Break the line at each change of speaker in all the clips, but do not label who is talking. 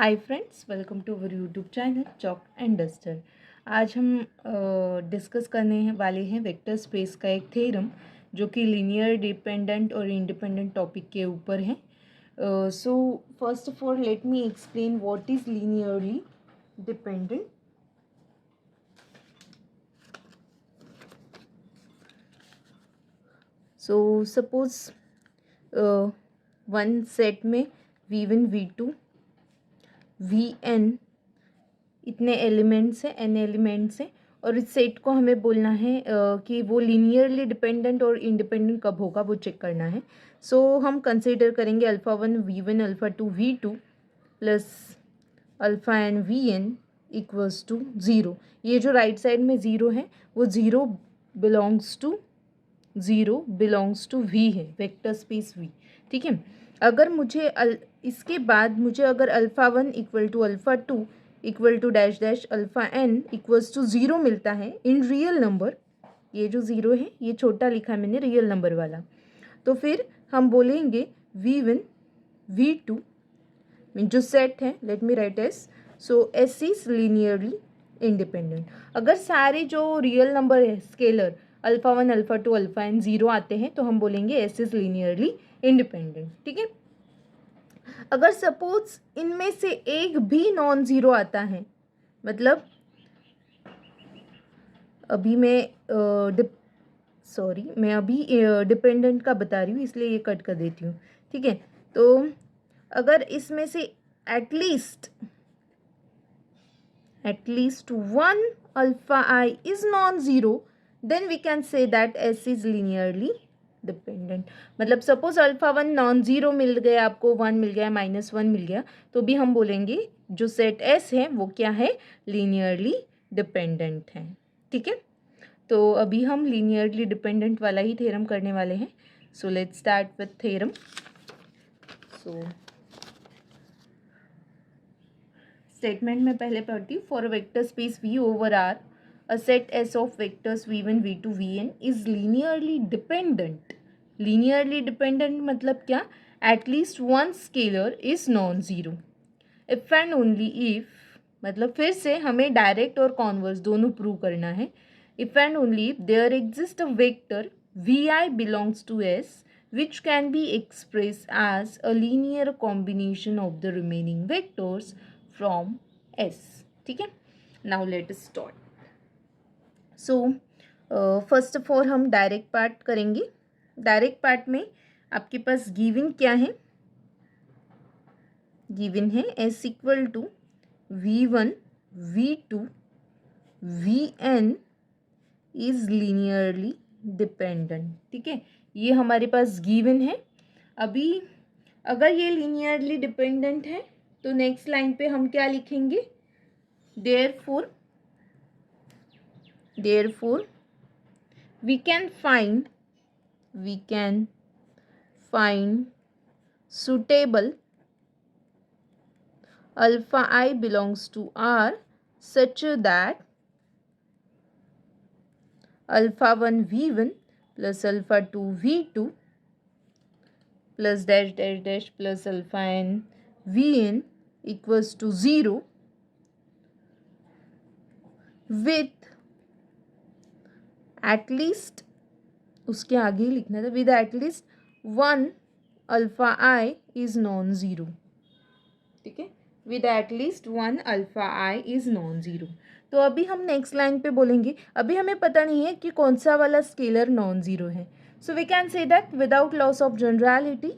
Hi friends, welcome to our YouTube channel chalk and duster. आज हम discuss करने वाले हैं वेक्टर स्पेस का एक थ्योरम जो कि लीनियर डिपेंडेंट और इंडिपेंडेंट टॉपिक के ऊपर है। सो first of all let me explain what is linearly dependent. So suppose one set में V1 V2 Vn इतने एलिमेंट्स हैं, n एलिमेंट्स हैं, और इस सेट को हमें बोलना है कि वो लीनियरली डिपेंडेंट और इंडिपेंडेंट कब होगा वो चेक करना है। सो हम कंसीडर करेंगे alpha 1 V1 alpha 2 V2 plus alpha n Vn equals to zero. ये जो राइट साइड में ज़ीरो है वो ज़ीरो बिलोंग्स टू V है, वेक्टर स्पेस V। ठीक है। अगर मुझे इसके बाद मुझे अगर alpha 1 equal to alpha 2 equal to dash dash alpha n equals to zero मिलता है इन रियल नंबर, ये जो ज़ीरो है ये छोटा लिखा है मैंने रियल नंबर वाला, तो फिर हम बोलेंगे V1 V2 जो सेट है, late me right S, so S is linearly independent. अगर सारे जो रियल नंबर है scalar alpha 1 alpha 2 alpha n zero आते हैं तो हम बोलेंगे एस इज लीनियरली इंडिपेंडेंट। ठीक है। अगर सपोज इनमें से एक भी नॉन ज़ीरो आता है, मतलब अभी मैं अभी डिपेंडेंट का बता रही हूँ इसलिए ये कट कर देती हूँ। ठीक है। तो अगर इसमें से at least one alpha i is non zero then we can say that S is linearly dependent. मतलब सपोज अल्फ़ा 1 नॉन ज़ीरो मिल गया, आपको 1 मिल गया, -1 मिल गया, तो भी हम बोलेंगे जो सेट एस है वो क्या है, लीनियरली डिपेंडेंट है। ठीक है। तो अभी हम लीनियरली डिपेंडेंट वाला ही थ्योरम करने वाले हैं। So let's start with theorem. So statement में पहले पढ़ती हूँ। For a vector space V over R a set S of vectors V1 V2 Vn is linearly dependent. Linearly dependent मतलब क्या, at least one scalar is non zero if and only if, मतलब फिर से हमें डायरेक्ट और converse दोनों prove करना है। If and only if there exist a vector Vi belongs to S which can be expressed as a linear combination of the remaining vectors from S. ठीक है। Now let us start. So first of all हम direct part करेंगे। Direct part में आपके पास given क्या है, given है S equal to V1 V2 Vn is linearly dependent. ठीक है, ये हमारे पास गिवन है। अभी अगर ये लीनियरली डिपेंडेंट है तो नेक्स्ट लाइन पे हम क्या लिखेंगे, therefore we can find suitable alpha I belongs to R such that alpha 1 V1 plus alpha 2 V2 plus dash dash dash plus alpha n Vn equals to zero with at least, उसके आगे ही लिखना था, with at least one alpha I is non zero. ठीक है, with at least one alpha I is non zero. तो अभी हम नेक्स्ट लाइन पे बोलेंगे, अभी हमें पता नहीं है कि कौन सा वाला स्केलर नॉन ज़ीरो है। So we can say that without loss of generality,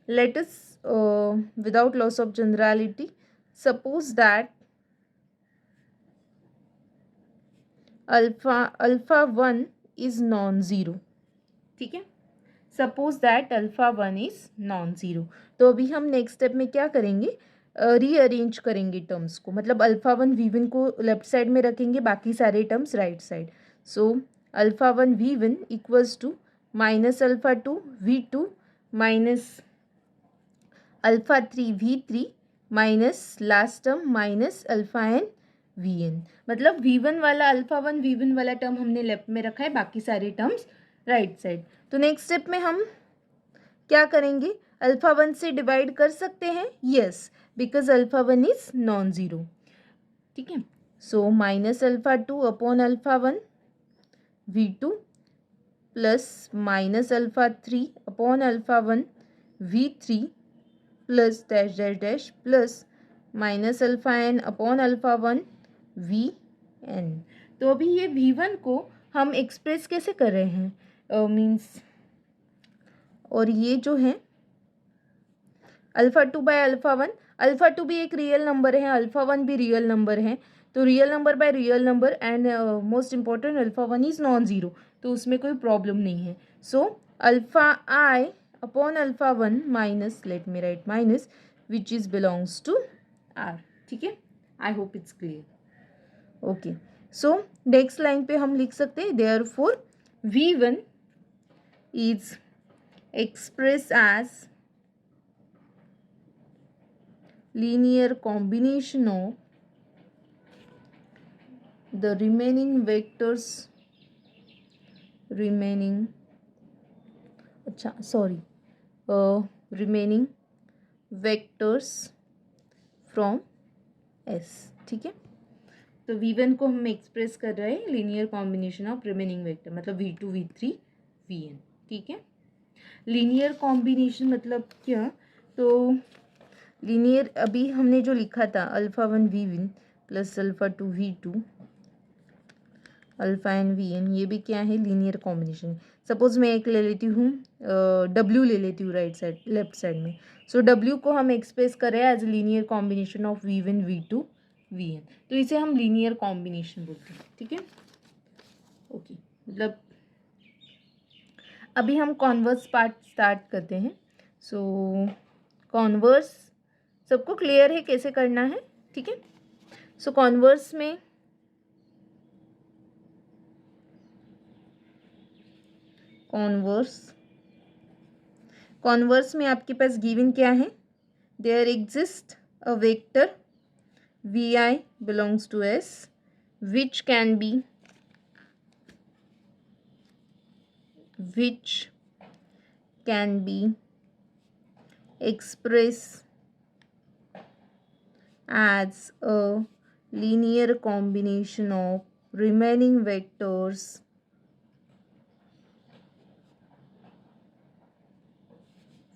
let us without loss of generality suppose that alpha 1 is non-zero। ठीक है, suppose that alpha 1 is non zero. तो अभी हम नेक्स्ट स्टेप में क्या करेंगे, rearrange करेंगे टर्म्स को, मतलब अल्फ़ा 1 V1 को लेफ्ट साइड में रखेंगे, बाकी सारे terms right side. So alpha 1 V1 equals to minus alpha 2 V2 minus alpha 3 V3 minus last term minus alpha n Vn। मतलब V1 वाला अल्फ़ा 1 V1 वाला टर्म हमने लेफ्ट में रखा है, बाकी सारे टर्म्स राइट साइड। तो नेक्स्ट स्टेप में हम क्या करेंगे, अल्फा 1 से डिवाइड कर सकते हैं, yes, because alpha 1 is non zero, ठीक है। So minus alpha 2 upon alpha 1 V2 plus minus alpha 3 upon alpha 1 V3 plus dash dash dash plus minus alpha n upon alpha 1 Vn। तो अभी ये V1 को हम एक्सप्रेस कैसे कर रहे हैं, मीन्स, और ये जो है अल्फ़ा 2 बाय अल्फ़ा 1, अल्फ़ा 2 भी एक रियल नंबर है, अल्फ़ा 1 भी रियल नंबर है, तो real number by real number, and most important alpha 1 is non zero, तो उसमें कोई प्रॉब्लम नहीं है। So alpha i upon alpha 1 minus, let me write minus, which is belongs to R, ठीक है। I hope it's clear. Okay, so next line पे हम लिख सकते हैं therefore V1 is expressed as linear combination of the remaining vectors remaining vectors from S, ठीक है। तो V1 को हम एक्सप्रेस कर रहे हैं linear combination of remaining vector, मतलब V2 V3 Vn, ठीक है। लीनियर कॉम्बिनेशन मतलब क्या, तो लीनियर अभी हमने जो लिखा था alpha 1 V1 plus alpha 2 V2 alpha n Vn, ये भी क्या है, लीनियर कॉम्बिनेशन। सपोज मैं एक ले लेती हूँ, W ले लेती हूँ राइट साइड, लेफ्ट साइड में। सो W को हम एक्सप्रेस कर रहे हैं as linear combination of V1 V2 Vn, तो इसे हम लीनियर कॉम्बिनेशन बोलते हैं, ठीक है। ओके, मतलब अभी हम कॉन्वर्स पार्ट स्टार्ट करते हैं। सो कॉन्वर्स सबको क्लियर है कैसे करना है, ठीक है। सो कॉन्वर्स में आपके पास गिवन क्या है, there exist a vector Vi belongs to S which can be expressed as a linear combination of remaining vectors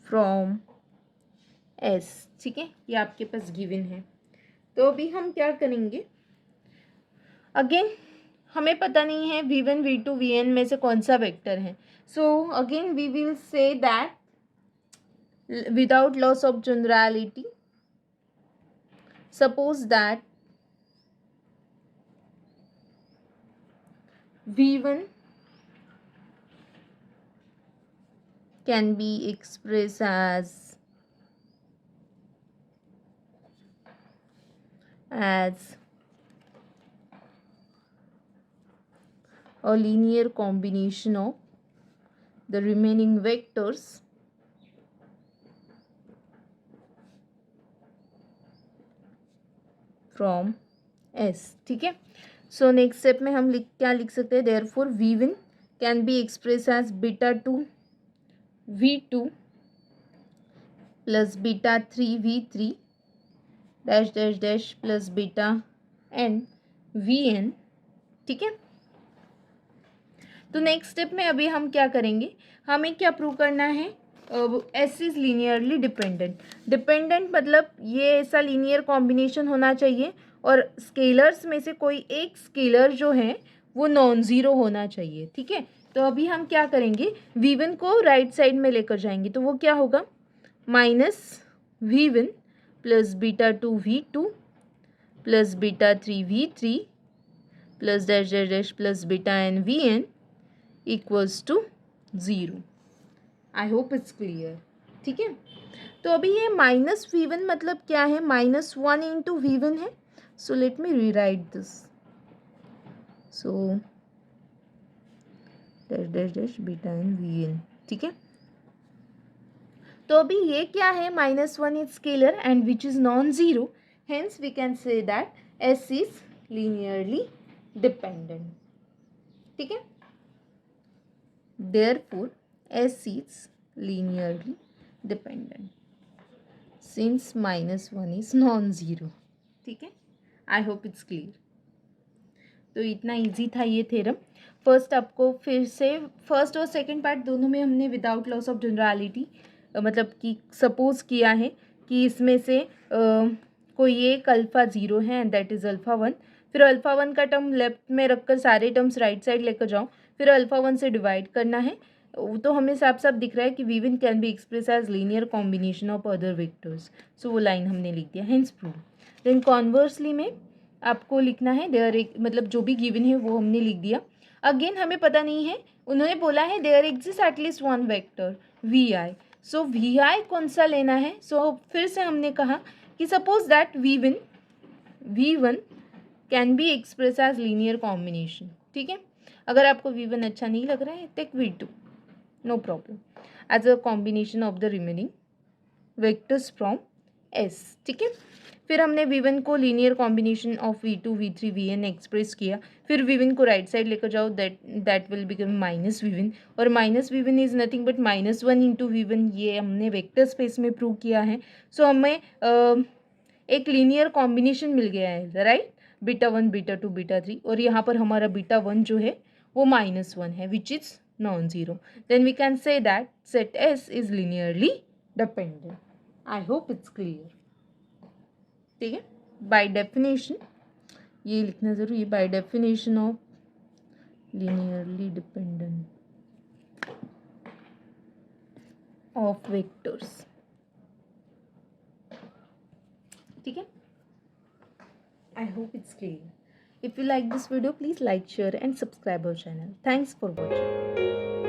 from S, ठीक है। ये आपके पास गिवन है। तो अभी हम क्या करेंगे, अगेन हमें पता नहीं है V1 V2 Vn में से कौन सा वेक्टर है। So again we will say that without loss of generality, suppose that V1 can be expressed as a linear combination of the remaining vectors from S, ठीक है। सो नेक्स्ट स्टेप में हम क्या लिख सकते हैं, therefore V1 can be express as beta 2 V2 plus beta 3 V3 dash dash dash plus beta n Vn, ठीक है। तो नेक्स्ट स्टेप में अभी हम क्या करेंगे, हमें क्या प्रूव करना है, एस इज़ लीनियरली डिपेंडेंट मतलब ये ऐसा लीनियर कॉम्बिनेशन होना चाहिए और स्केलर्स में से कोई एक स्केलर जो है वो नॉन ज़ीरो होना चाहिए, ठीक है। तो अभी हम क्या करेंगे, V1 को राइट साइड में लेकर जाएंगे, तो वो क्या होगा, minus V1 plus beta 2 V2 plus beta 3 V3 plus dash dash dash plus beta n Vn equals to zero. I hope it's clear, ठीक है। तो अभी ये माइनस V1 मतलब क्या है, -1 इंटू V1 है। So let me rewrite this, so dash dash dash beta n Vn, ठीक है। तो अभी ये क्या है, -1 is scalar and which is non zero, hence we can say that S is linearly dependent, ठीक है। Therefore, S is linearly dependent since -1 is non-zero. ठीक है, आई होप इट्स क्लियर. तो इतना इजी था ये थ्योरम. फर्स्ट आपको फिर से फर्स्ट और सेकंड पार्ट दोनों में हमने विदाउट लॉस ऑफ जनरलिटी मतलब कि सपोज किया है कि इसमें से कोई एक अल्फ़ा ज़ीरो है and that is alpha one. फिर अल्फ़ा वन का टर्म लेफ्ट में रखकर सारे टर्म्स राइट साइड लेकर जाओ. फिर अल्फ़ा वन से डिवाइड करना है. तो हमें साफ साफ दिख रहा है कि v one can be express as linear combination of other vectors. So वो लाइन हमने लिख दिया, हेंस प्रूव. देन कॉन्वर्सली में आपको लिखना है देयर एक मतलब जो भी गिवन है वो हमने लिख दिया. अगेन हमें पता नहीं है, उन्होंने बोला है there exist at least one vector v i. So v i कौन सा लेना है. सो फिर से हमने कहा कि suppose that V one can be express as linear combination. ठीक है, अगर आपको वी वन अच्छा नहीं लग रहा है take V two, no problem, as a combination of the remaining vectors from S. ठीक है, फिर हमने v1 को linear combination of v2 v3 vn express किया. फिर v1 को राइट साइड लेकर जाओ, that will become minus v1. और minus v1 is nothing but -1 into v1. ये हमने वेक्टर स्पेस में प्रूव किया है. सो हमें एक लीनियर कॉम्बिनेशन मिल गया है, right. Beta one beta two beta three, और यहाँ पर हमारा बीटा वन जो है वो -1 है which is non zero. Then we can say that set S is linearly dependent. I hope it's clear. ठीक है, बाय डेफिनेशन ये लिखना ज़रूरी है. By definition of linearly dependent of vectors. ठीक है, I hope it's clear. If you like this video please like, share and subscribe our channel. Thanks for watching.